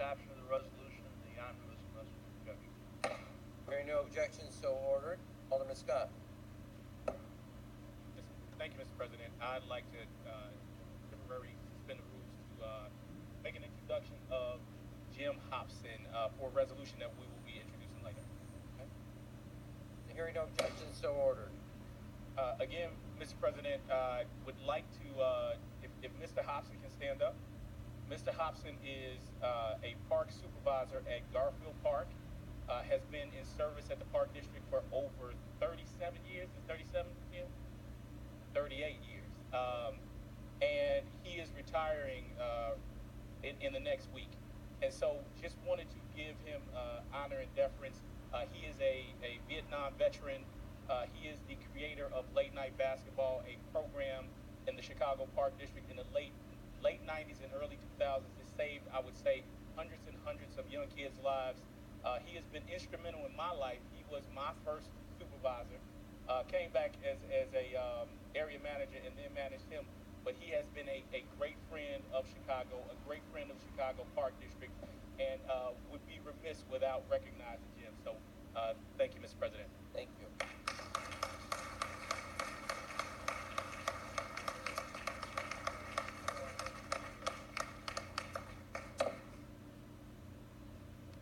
adoption of the resolution and the omnibus unless there's objection. Hearing no objections, so ordered. Alderman Scott. Thank you, Mr. President. I'd like to temporarily suspend the rules to make an introduction of Jim Hobson for a resolution that we will be introducing later. Okay. Hearing no objections, so ordered. Again, Mr. President, I would like to, if Mr. Hobson can stand up. Mr. Hobson is a park supervisor at Garfield Park, has been in service at the Park District for over 37 years. Is 37 years? 38 years. And he is retiring in the next week. And so just wanted to give him honor and deference. He is a Vietnam veteran. He is the creator of Late Night Basketball, a program in the Chicago Park District in the late 90s and early 2000s. It saved, I would say, hundreds and hundreds of young kids' lives. He has been instrumental in my life. He was my first supervisor. Came back as a area manager and then managed him. But he has been a great friend of Chicago, a great friend of Chicago Park District, and would be remiss without recognizing Jim. So thank you, Mr. President. Thank you.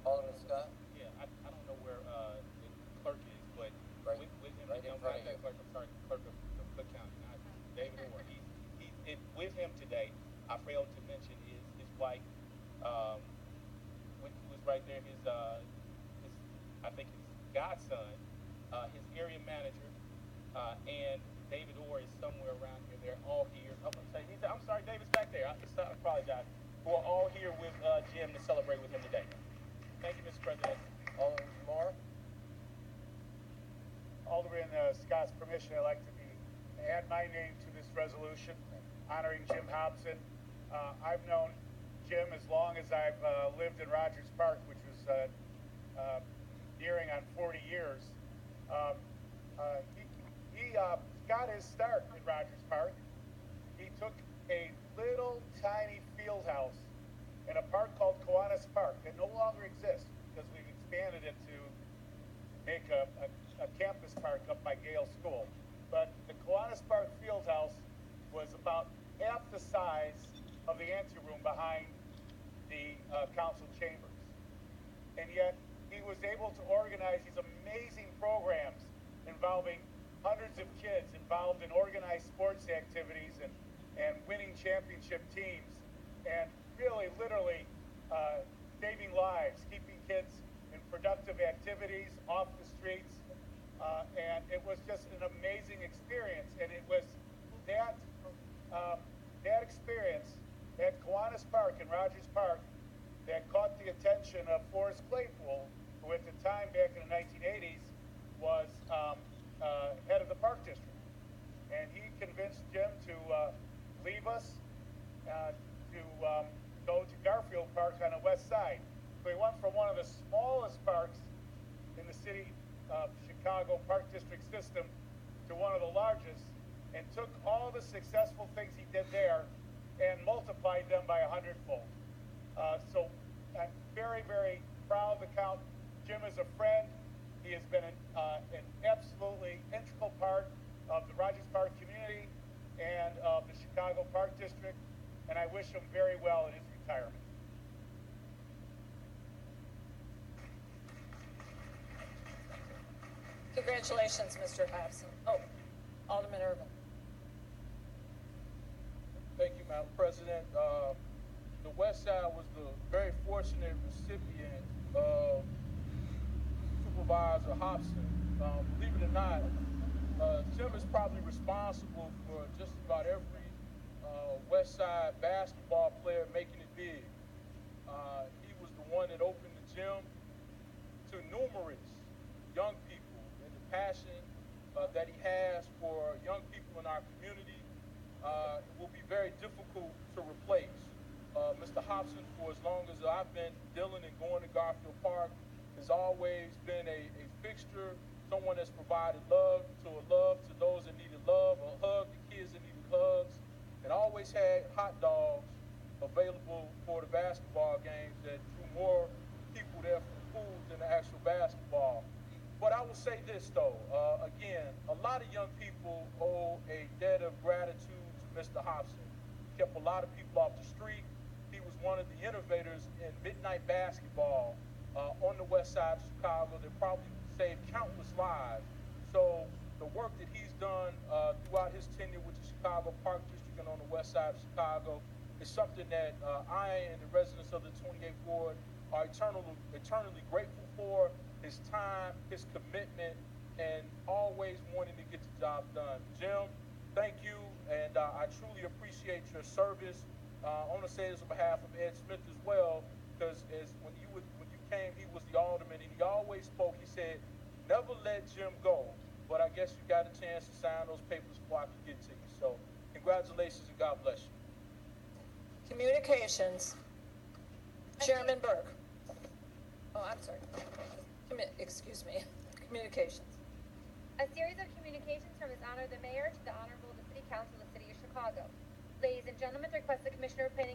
Alderman Scott? Yeah, I don't know where the clerk is, but Right. with him, Right in front of you. clerk, I'm sorry, clerk of Cook County, not David Orr. With him today, I failed to mention his wife, who was right there, his I think his godson, his area manager, and David Orr is somewhere around here. They're all here. I'm sorry, David's back there. I apologize. We're all here with Jim to celebrate with him today. Thank you, Mr. President. Alderman Moore? Alderman Scott's permission, I'd like to add my name to this resolution honoring Jim Hobson. I've known Jim as long as I've lived in Rogers Park, which was nearing on 40 years. He got his start in Rogers Park. He took a little tiny field house in a park called Kiwanis Park that no longer exists because we've expanded it to make a campus park up by Gale School. But the Kiwanis Park field house was about half the size of the anteroom behind the council chambers. And yet he was able to organize these amazing programs involving hundreds of kids involved in organized sports activities and winning championship teams, and really literally saving lives, keeping kids in productive activities off the streets. And it was just an amazing experience. And it was that experience at Kiwanis Park in Rogers Park that caught the attention of Forrest Claypool, who at the time, back in the 1980s, was head of the Park District. And he convinced Jim to leave us to go to Garfield Park on the west side. So he went from one of the smallest parks in the city of Chicago Park District system to one of the largest, and took all the successful things he did there and multiplied them by 100-fold. So I'm very, very proud to count Jim as a friend. He has been an absolutely integral part of the Rogers Park community and of the Chicago Park District, and I wish him very well in his retirement. Congratulations, Mr. Hobson. Oh, Alderman Irvin. Thank you, Madam President. The West Side was the very fortunate recipient of Supervisor Hobson. Believe it or not, Jim is probably responsible for just about every West Side basketball player making it big. He was the one that opened the gym to numerous young people, and the passion that he has for young people in our community will be very difficult to replace. Mr. Hobson, for as long as I've been dealing and going to Garfield Park, has always been a fixture, someone that's provided love to those that needed love, a hug to kids that needed hugs, and always had hot dogs available for the basketball games that drew than the actual basketball. But I will say this though, again, a lot of young people owe a debt of gratitude to Mr. Hobson. He kept a lot of people off the street. He was one of the innovators in midnight basketball on the west side of Chicago that probably saved countless lives. So the work that he's done throughout his tenure with the Chicago Park District and on the west side of Chicago is something that I and the residents of the 28th Ward are eternally grateful for. His time, his commitment, and always wanting to get the job done. Jim, thank you, and I truly appreciate your service. I want to say this on behalf of Ed Smith as well, because when you came, he was the alderman, and he always spoke. He said, "Never let Jim go." But I guess you got a chance to sign those papers before I could get to you. So, congratulations and God bless you. Communications. Chairman Burke. Oh, I'm sorry. Excuse me. Communications. A series of communications from His Honor the Mayor to the Honorable the City Council of the City of Chicago. Ladies and gentlemen, the request the Commissioner of Planning